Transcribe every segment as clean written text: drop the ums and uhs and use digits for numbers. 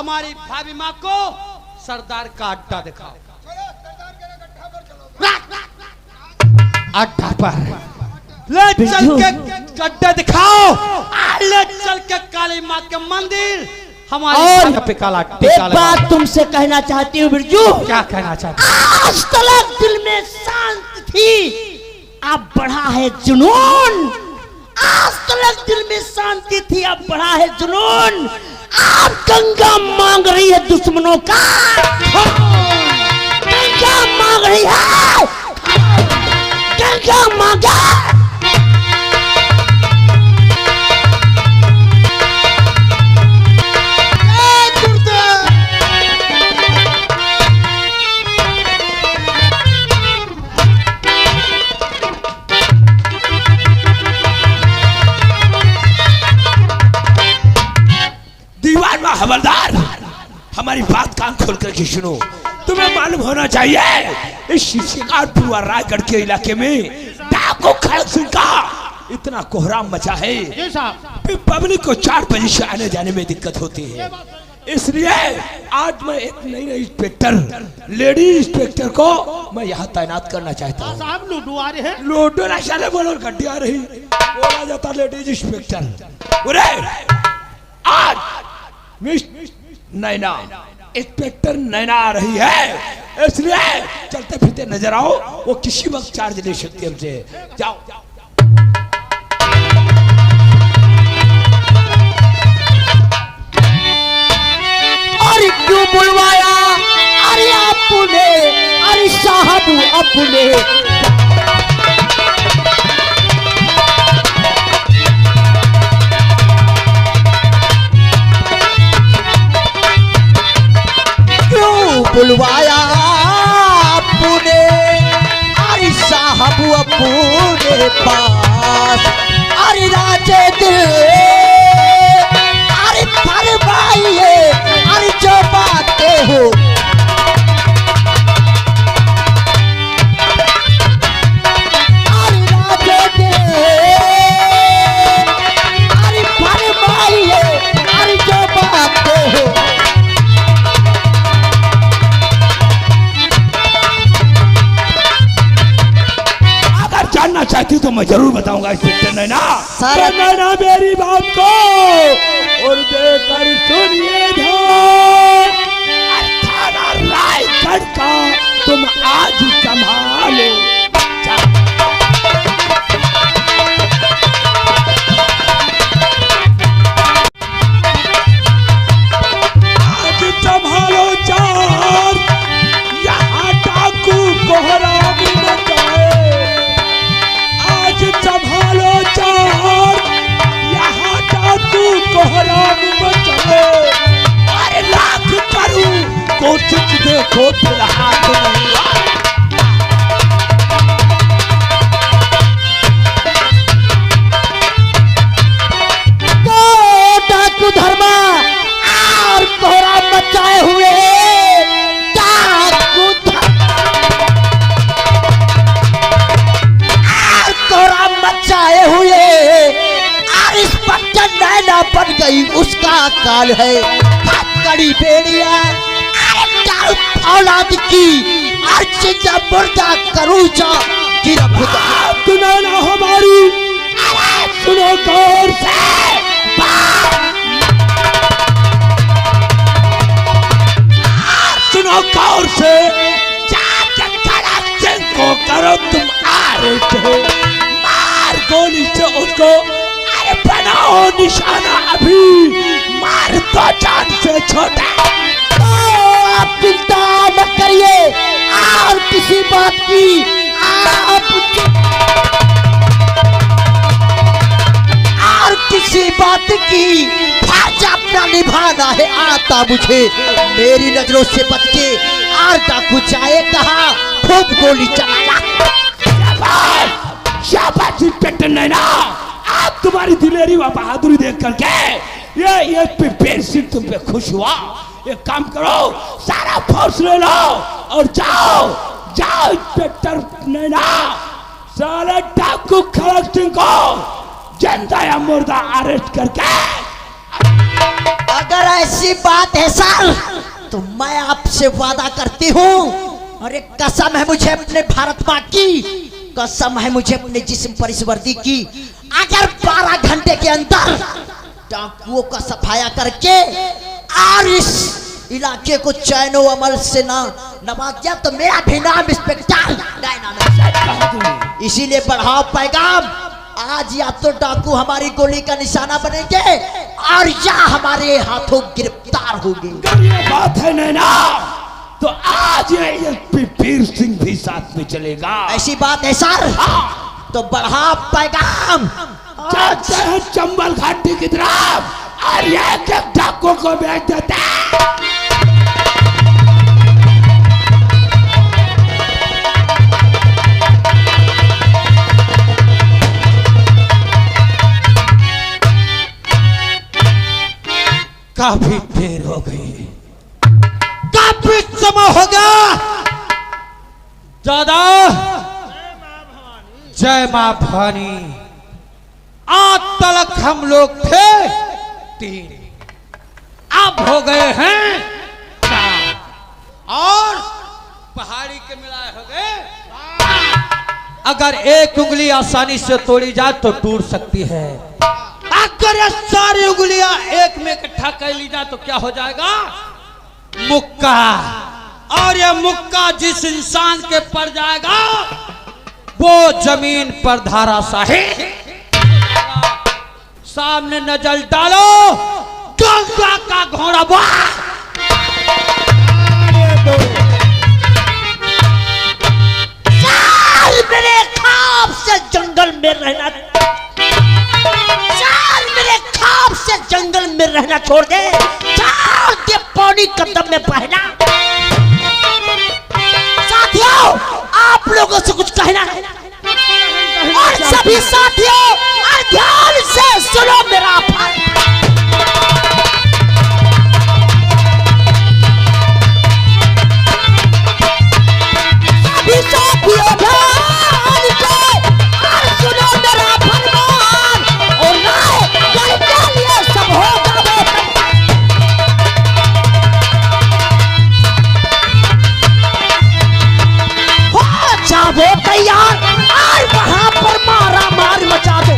हमारी भाभी माँ को सरदार का अड्डा दिखाओ। अड्डा पर ले चल के अड्डा दिखाओ। ले चल के काली माँ के मंदिर हमारे पे काला टीका एक बात तुमसे कहना चाहती हूँ बिरजू। क्या कहना चाहती? आज तक दिल में शांति थी, अब बढ़ा है जुनून। आज तक दिल में शांति थी, अब बढ़ा है जुनून। आप गंगा मांग रही है दुश्मनों का, गंगा मांग रही है, गंगा मांगा। हवलदार, हमारी बात कान खोल करके सुनो। तुम्हें मालूम होना चाहिए इस शिकारपुर और रायगढ़ के इलाके में डाकू खड़क सिंह का इतना कोहराम मचा है कि पब्लिक को 4 बजे से आने जाने में दिक्कत होती है। इसलिए आज मैं एक नई इंस्पेक्टर, लेडी इंस्पेक्टर को मैं यहाँ तैनात करना चाहता हूँ। साहब लूडो आ रहे हैं। लूडो ना चले बोलो, गड्डी आ रही, बोला जाता लेडीज इंस्पेक्टर। आज मिस नैना, इंस्पेक्टर नैना आ रही है, इसलिए चलते फिरते नजर आओ। वो किसी वक्त चार्ज ले सकती है हमसे। जाओ अरे क्यों बुलवाया, अरे अपने, अरे साहब अपने। बुलवाया अपने, अरे साहब अपने पास। अरे राजे दिल, अरे फरमाइए, अरे जो बातें हो। अरे राजे दिल, अरे फरमाइए, अरे जो बातें हो। जानना चाहती तो मैं जरूर बताऊंगा इंस्पेक्टर नैना। नैना मेरी बात को और देकर सुनिए ध्यान। थाना रायगढ़ का तुम आज संभालो। आज संभालो चार, यहाँ डाकू कोहराम मचाए। संभालो चार, यहाँ डाकू कोहराम मचाए। अरे लाख करूं कोशिश, देखो फिर हाथ नहीं आए। तो डाकू धर्मा और कोहराम मचाए हुए डाकू मचाए हुए और इस पट्टन नैना बन गई उसका काल है। कड़ी बेड़िया औलाद की अर्चिंजा मुर्दा करूजा गिरफ्तार। नैना हमारी सुनो गौर से, सुनो गौर से। जाके खड़क सिंह को करो तुम आरे गोली से उसको, अरे बनाओ निशाना, अभी मार दो जान से छोटा। आप चिंता न करिए और किसी बात की, और किसी बात की फर्ज अपना निभाना है आता मुझे। मेरी नजरों से बच के और डाकू जाए कहा, खूब गोली चलाना। शाबाश इंस्पेक्टर नैना, आप तुम्हारी दिलेरी व बहादुरी देख करके ये पेड़ सिंह तुम पे खुश हुआ। एक काम करो, सारा फोर्स ले लो और जाओ जाओ इंस्पेक्टर नैना, साले डाकू खड़क सिंह को जिंदा या मुर्दा अरेस्ट करके। अगर अगर ऐसी बात है सर तो मैं आपसे वादा करती हूँ, और एक कसम है मुझे अपने भारत माँ की, कसम है मुझे अपने जिस्म पर इस वर्दी की, अगर 12 घंटे के अंदर डाकुओं का सफाया करके और इस इलाके को चैनो अमल से नवाज दिया तो मेरा भी नाम इंस्पेक्टर डायनामिक। इसीलिए बढ़ाओ पैगाम, आज या तो डाकू हमारी गोली का निशाना बनेंगे और या हमारे हाथों गिरफ्तार होंगे। ये बात है नैना, तो आज एएसपी वीर सिंह भी साथ में चलेगा। ऐसी बात है सर, तो बढ़ा पैगाम, जाते हैं चंबल घाटी की तरफ और ये डाकू को भेज देते हैं। काफी देर हो गई, काफी समय हो गया। दादा जय मां भवानी, आज तक हम लोग थे 3, अब हो गए हैं 4 और पहाड़ी के मिलाए हो गए। अगर एक उंगली आसानी से तोड़ी जाए तो टूट सकती है, अगर ये सारी उंगलियां एक में इकट्ठा कर ली जाए तो क्या हो जाएगा? मुक्का। और ये मुक्का जिस इंसान के पड़ जाएगा वो जमीन पर धराशाही। सामने नजर डालो, गंगा का घोड़ा वाह। मेरे ख्वाब से जंगल में रहना, मेरे ख्वाब से जंगल में रहना छोड़ दे, चार के पानी कदम में बहना। साथियों, आप लोगों से कुछ कहना है, और सभी साथियों ध्यान से सुनो मेरा सभी साथियों ध्यान से और सुनो मेरा फरमान, और राय के लिए सब हो जाओ तैयार, और वहां पर मारा मार मचा दो।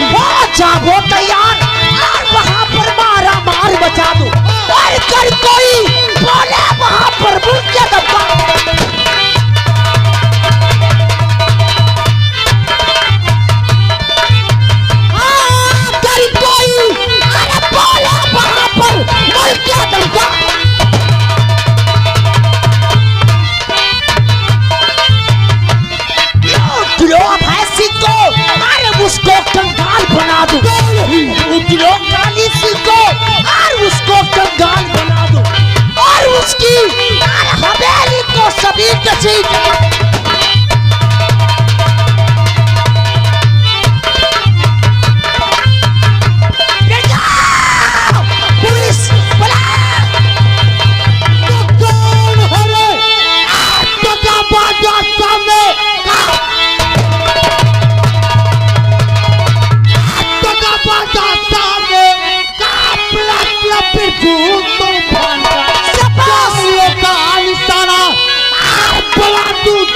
हो जाओ तैयार और वहां पर मारा मार मचा दो, और कर कोई बोले वहां पर मुझे दबा। कर कोई अरे बोले वहां पर मुझे दबा। उसको कंगाल बना दो, काली सी को और उसको कंगाल बना दो, और उसकी हवेली को सभी कसीट। पुलिस बुला, तो कौन है तो बाजा सामने तू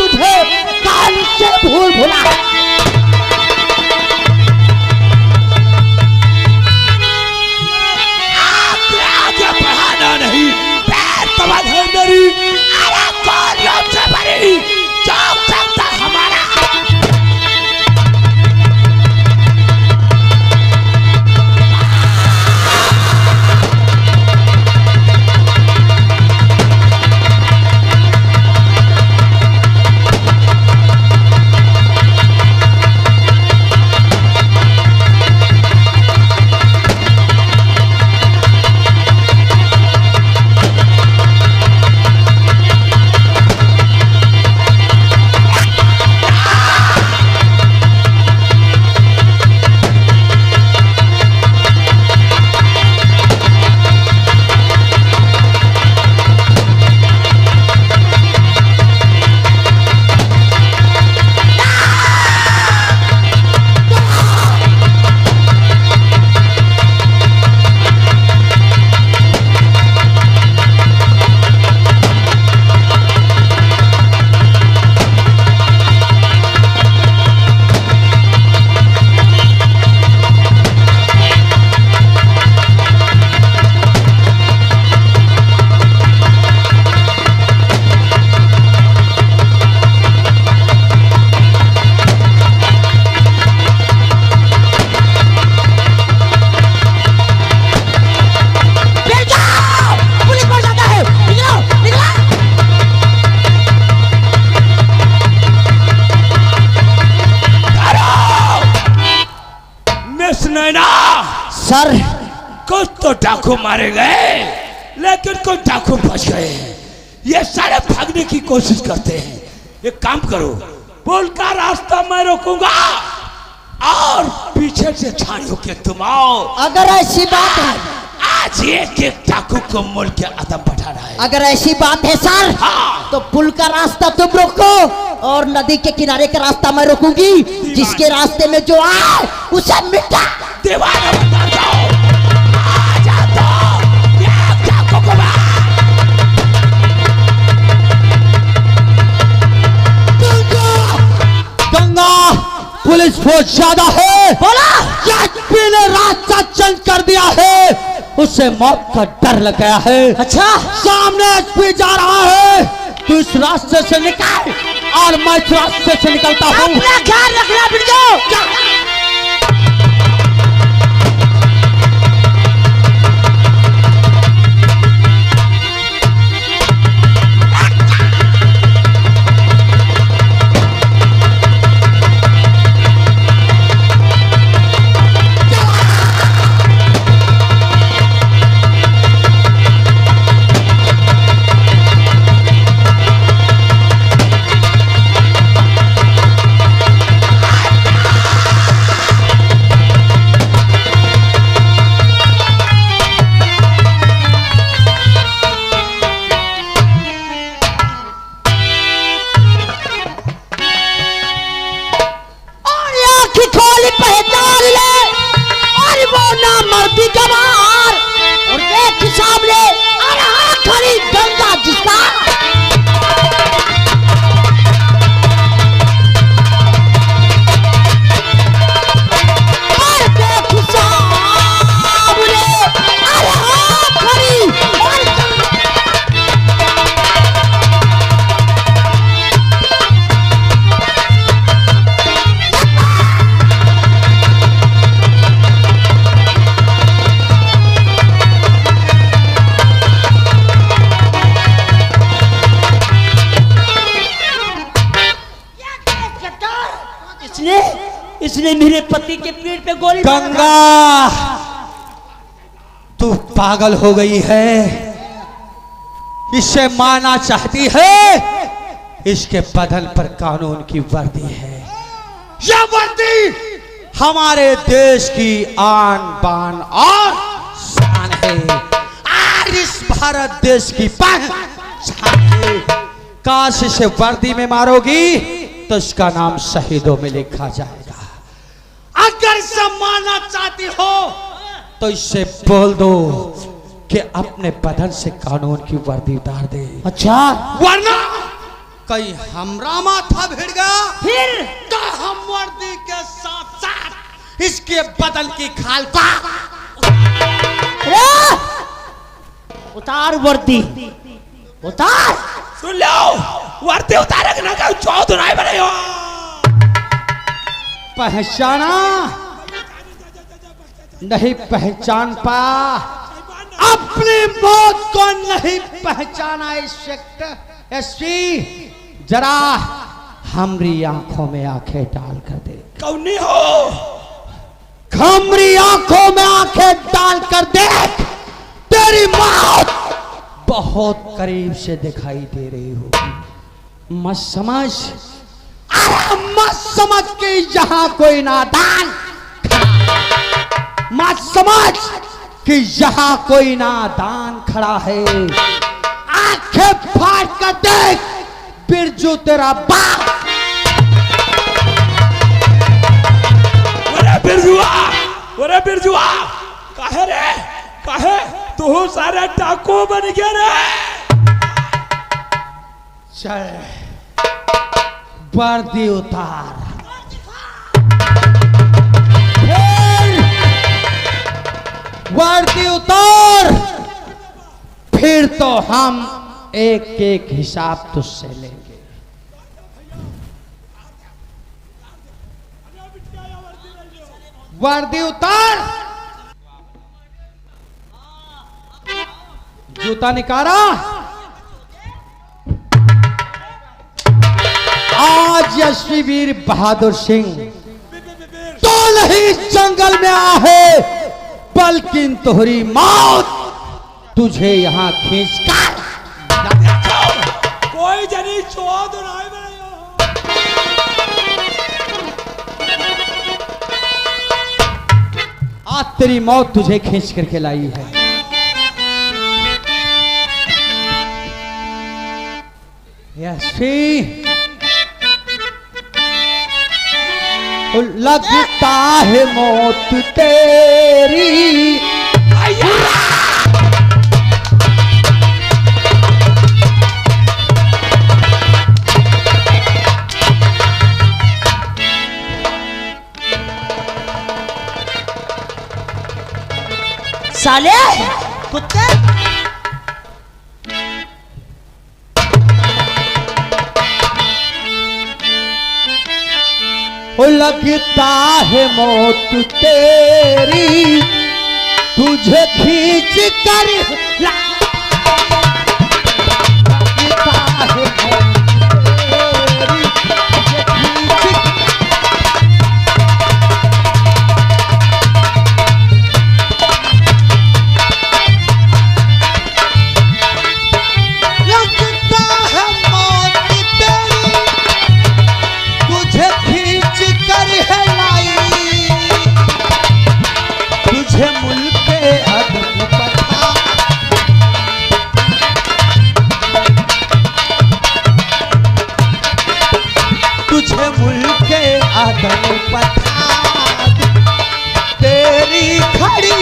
नैना, सर कुछ तो डाकू मारे गए लेकिन कुछ डाकू बच गए हैं। ये सारे भागने की कोशिश करते हैं। एक काम करो, पुल का रास्ता मैं रोकूंगा और पीछे से छाड़ियों के तुम आओ। अगर ऐसी बात है, आज एक एक डाकू को मुल्क के अदम बढ़ाना है। अगर ऐसी बात है सर, हाँ। तो पुल का रास्ता तुम रोको और नदी के किनारे का रास्ता मैं रोकूंगी। जिसके रास्ते में जो आए उसे मिटा। दीवाना बता दो, आ जा तो, एक डाकू को मार। गंगा पुलिस फोर्स ज्यादा है। बोला एसपी ने रास्ता चेंज कर दिया है। उसे मौत का डर लग गया है। अच्छा, सामने एसपी जा रहा है, तू इस रास्ते से निकल और मैं इस रास्ते से निकलता हूँ। अपना ख्याल रखना बिरजू। पहचान ले और वो ना मर्दी गवार और देख सामने और हाँ खड़ी गंगा जिसका और देख सामने और हाँ खड़ी और इसने मेरे पति के पीठ पे गोली मारा। गंगा तू पागल हो गई है। इसे मारना चाहती है। इसके बदन पर कानून की वर्दी है। यह वर्दी हमारे देश की आन बान और शान है और इस भारत देश की पहचान है। काश इसे वर्दी में मारोगी तो इसका नाम शहीदों में लिखा जाएगा। अगर इसे मारना चाहती हो तो इससे बोल दो कि अपने बदन से कानून की वर्दी उतार दे। अच्छा, वरना कहीं हमरा माथा भिड़ गया फिर तो हम वर्दी के साथ साथ इसके बदन की खाल का उतार वर्दी उतार। सुन लो, वर्दी उतारे ना का चौथ नहीं बने हो। पहचाना नहीं पहचान पा, अपनी मौत को नहीं पहचाना। इंस्पेक्टर एसपी जरा हमारी आंखों में आंखें डाल कर दे। कौन हो? हमारी आंखों में आंखें डाल कर देख। तेरी मौत बहुत करीब से दिखाई दे रही होगी। मत समझ, मत समझ के यहाँ कोई नादान, मत समझ कि यहाँ कोई नादान खड़ा है। आंखें फाड़ कर देख, बिरजू तेरा बाप। अरे बिरजुआ, काहे रे? काहे तू सारे डाकू बन गया रे? चल वर्दी उतार। वर्दी उतार, फिर तो हम एक एक हिसाब तुझसे लेंगे। वर्दी उतार, जूता निकाला। आज यशवी वीर बहादुर सिंह तो नहीं जंगल में आहे, बल्कि तोहरी मौत तुझे यहाँ खींच कर कोई जनी चौध नहीं आज तेरी मौत तुझे खींच करके लाई है। यशी लगता है मौत तेरी साले कुत्ते। लगता है मौत तेरी तुझे खींच कर लगता है मौत तेरी तुझे खींच लगता है मौत तेरी तुझे खींच कर है लाई, तुझे मुल्क के अदब पता, तुझे मुल्क के अदब पता, तेरी खड़ी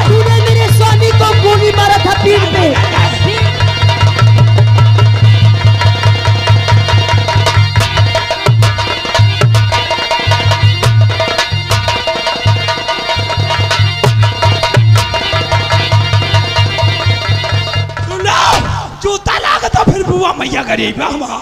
तूने मेरे स्वामी को गोली मारा था पीठ पे। सुनो जूता लाग तो फिर बुआ मैया गरीब हमारा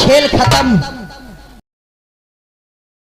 खेल खत्म।